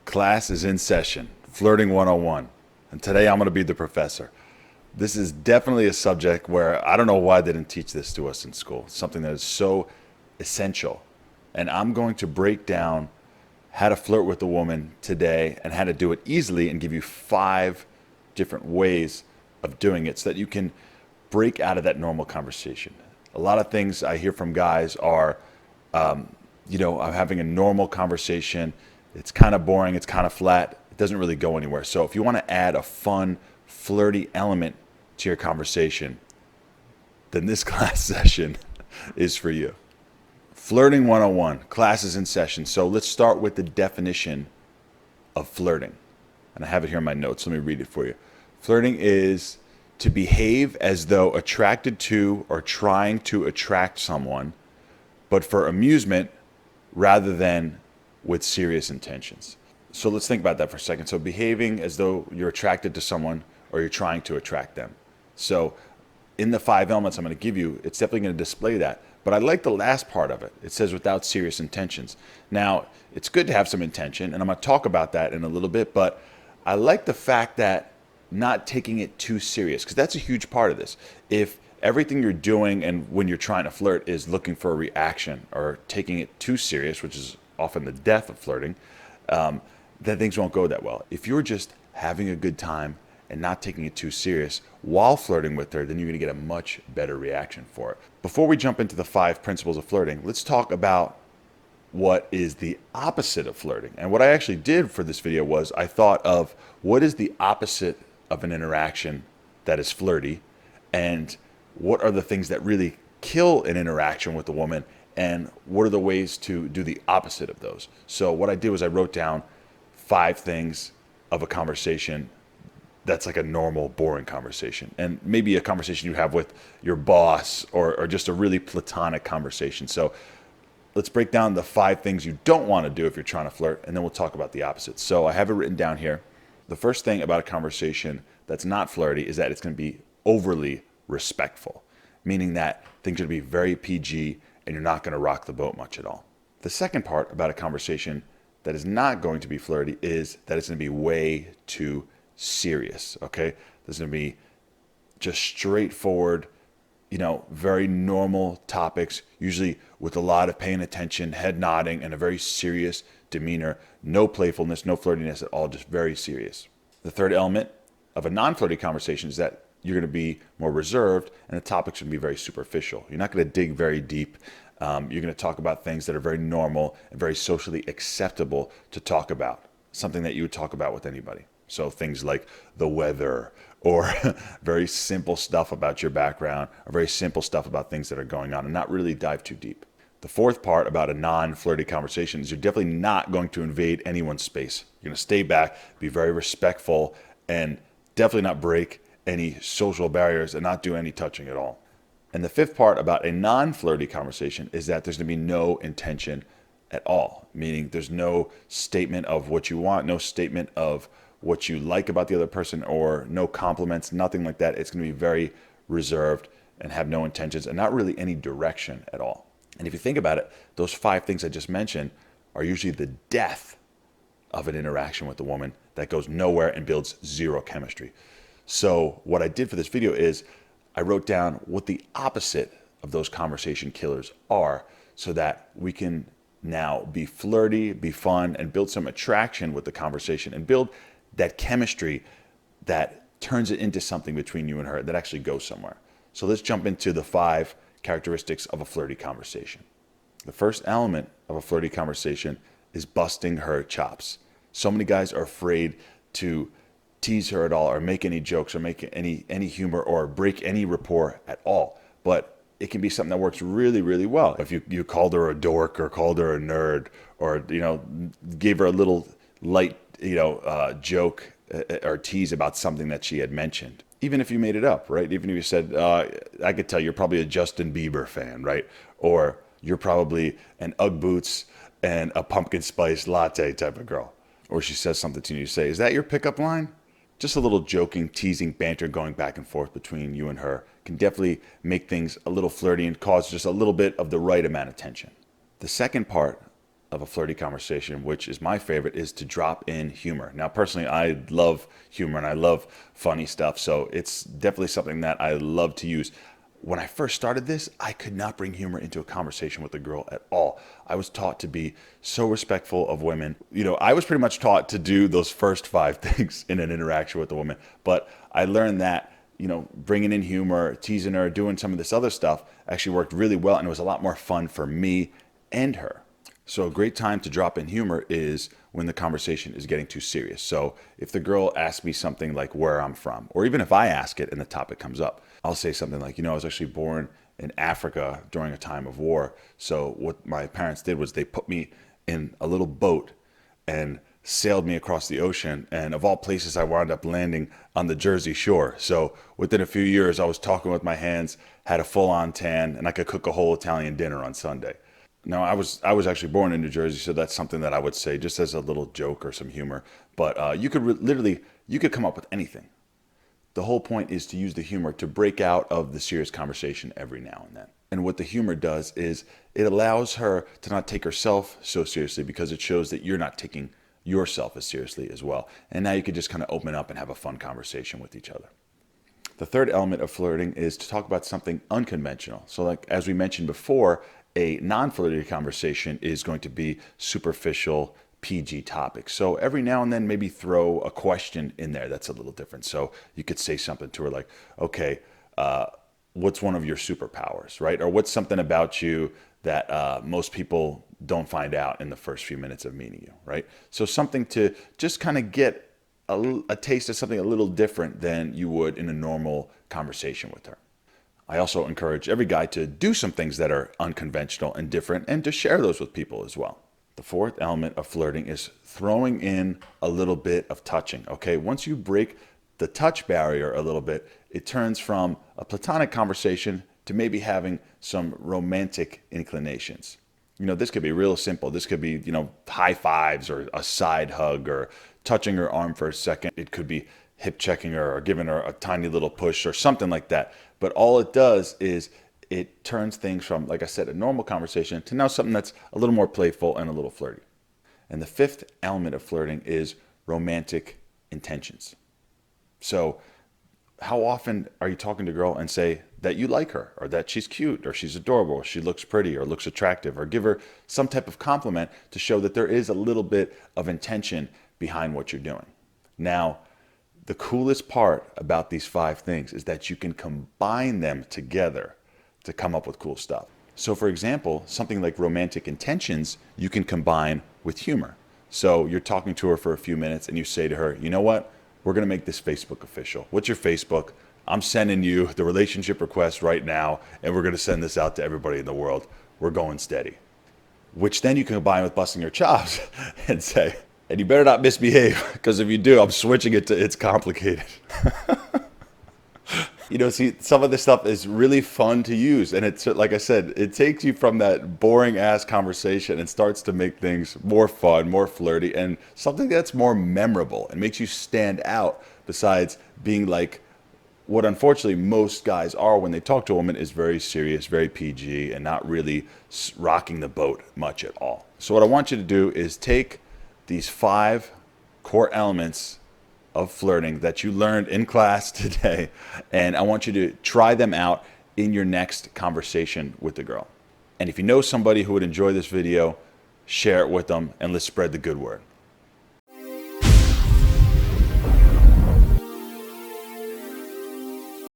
Class is in session, Flirting 101, and today I'm going to be the professor. This is definitely a subject where I don't know why they didn't teach this to us in school, something that is so essential. And I'm going to break down how to flirt with a woman today and how to do it easily and give you 5 different ways of doing it so that you can break out of that normal conversation. A lot of things I hear from guys are, I'm having a normal conversation. It's kind of boring. It's kind of flat. It doesn't really go anywhere. So if you want to add a fun, flirty element to your conversation, then this class session is for you. Flirting 101, class is in session. So let's start with the definition of flirting. And I have it here in my notes. Let me read it for you. Flirting is to behave as though attracted to or trying to attract someone, but for amusement rather than with serious intentions. So let's think about that for a second. So behaving as though you're attracted to someone or you're trying to attract them. So in the 5 elements I'm going to give you, it's definitely going to display that. But I like the last part of it. It says without serious intentions. Now, it's good to have some intention, and I'm going to talk about that in a little bit, but I like the fact that not taking it too serious, because that's a huge part of this. If everything you're doing and when you're trying to flirt is looking for a reaction or taking it too serious, which is often the death of flirting, then things won't go that well. If you're just having a good time and not taking it too serious while flirting with her, then you're going to get a much better reaction for it. Before we jump into the 5 principles of flirting, let's talk about what is the opposite of flirting. And what I actually did for this video was I thought of what is the opposite of an interaction that is flirty, and what are the things that really kill an interaction with a woman, and what are the ways to do the opposite of those. So what I did was I wrote down 5 things of a conversation that's like a normal, boring conversation, and maybe a conversation you have with your boss or just a really platonic conversation. So let's break down the 5 things you don't want to do if you're trying to flirt, and then we'll talk about the opposites. So I have it written down here. The first thing about a conversation that's not flirty is that it's going to be overly respectful, meaning that things are going to be very PG and you're not going to rock the boat much at all. The second part about a conversation that is not going to be flirty is that it's going to be way too serious, okay? There's going to be just straightforward, very normal topics, usually with a lot of paying attention, head nodding, and a very serious demeanor. No playfulness, no flirtiness at all, just very serious. The third element of a non-flirty conversation is that you're going to be more reserved and the topics should be very superficial. You're not going to dig very deep. You're going to talk about things that are very normal and very socially acceptable to talk about, something that you would talk about with anybody. So things like the weather or very simple stuff about your background or very simple stuff about things that are going on, and not really dive too deep. The fourth part about a non-flirty conversation is you're definitely not going to invade anyone's space. You're going to stay back, be very respectful, and definitely not break any social barriers and not do any touching at all. And the fifth part about a non-flirty conversation is that there's going to be no intention at all, meaning there's no statement of what you want, no statement of what you like about the other person, or no compliments, nothing like that. It's going to be very reserved and have no intentions and not really any direction at all. And if you think about it, those 5 things I just mentioned are usually the death of an interaction with a woman that goes nowhere and builds zero chemistry. So what I did for this video is I wrote down what the opposite of those conversation killers are so that we can now be flirty, be fun, and build some attraction with the conversation and build that chemistry that turns it into something between you and her that actually goes somewhere. So let's jump into the 5 characteristics of a flirty conversation. The first element of a flirty conversation is busting her chops. So many guys are afraid to tease her at all or make any jokes or make any humor or break any rapport at all. But it can be something that works really, really well. If you called her a dork or called her a nerd or, gave her a little light, joke or tease about something that she had mentioned. Even if you made it up, right? Even if you said, I could tell you're probably a Justin Bieber fan, right? Or you're probably an Ugg boots and a pumpkin spice latte type of girl. Or she says something to you, you say, is that your pickup line? Just a little joking, teasing banter going back and forth between you and her can definitely make things a little flirty and cause just a little bit of the right amount of tension. The second part of a flirty conversation, which is my favorite, is to drop in humor. Now, personally, I love humor and I love funny stuff, so it's definitely something that I love to use. When I first started this, I could not bring humor into a conversation with a girl at all. I was taught to be so respectful of women. I was pretty much taught to do those first 5 things in an interaction with a woman, but I learned that bringing in humor, teasing her, doing some of this other stuff actually worked really well, and it was a lot more fun for me and her. So a great time to drop in humor is when the conversation is getting too serious. So if the girl asks me something like where I'm from, or even if I ask it and the topic comes up, I'll say something like, I was actually born in Africa during a time of war. So what my parents did was they put me in a little boat and sailed me across the ocean. And of all places, I wound up landing on the Jersey shore. So within a few years, I was talking with my hands, had a full-on tan, and I could cook a whole Italian dinner on Sunday. Now, I was actually born in New Jersey, so that's something that I would say just as a little joke or some humor. But you could come up with anything. The whole point is to use the humor to break out of the serious conversation every now and then. And what the humor does is it allows her to not take herself so seriously, because it shows that you're not taking yourself as seriously as well. And now you can just kind of open up and have a fun conversation with each other. The third element of flirting is to talk about something unconventional. So like as we mentioned before, a non-flirty conversation is going to be superficial, PG topics. So every now and then maybe throw a question in there that's a little different. So you could say something to her like, okay, what's one of your superpowers, right? Or what's something about you that most people don't find out in the first few minutes of meeting you, right? So something to just kind of get a taste of something a little different than you would in a normal conversation with her. I also encourage every guy to do some things that are unconventional and different, and to share those with people as well. The fourth element of flirting is throwing in a little bit of touching. Okay, once you break the touch barrier a little bit, it turns from a platonic conversation to maybe having some romantic inclinations. This could be real simple. This could be, high fives or a side hug or touching her arm for a second. It could be hip checking her or giving her a tiny little push or something like that. But all it does is it turns things from, like I said, a normal conversation to now something that's a little more playful and a little flirty. And the fifth element of flirting is romantic intentions. So how often are you talking to a girl and say that you like her, or that she's cute, or she's adorable, or she looks pretty, or looks attractive, or give her some type of compliment to show that there is a little bit of intention behind what you're doing? Now, the coolest part about these 5 things is that you can combine them together to come up with cool stuff. So for example, something like romantic intentions, you can combine with humor. So you're talking to her for a few minutes and you say to her, you know what? We're going to make this Facebook official. What's your Facebook? I'm sending you the relationship request right now, and we're going to send this out to everybody in the world. We're going steady. Which then you can combine with busting your chops and say, and you better not misbehave, because if you do, I'm switching it to it's complicated. See, some of this stuff is really fun to use. And it's, like I said, it takes you from that boring ass conversation and starts to make things more fun, more flirty, and something that's more memorable and makes you stand out, besides being like what unfortunately most guys are when they talk to a woman, is very serious, very PG, and not really rocking the boat much at all. So what I want you to do is take these 5 core elements of flirting that you learned in class today, and I want you to try them out in your next conversation with the girl. And if you know somebody who would enjoy this video, share it with them, and let's spread the good word.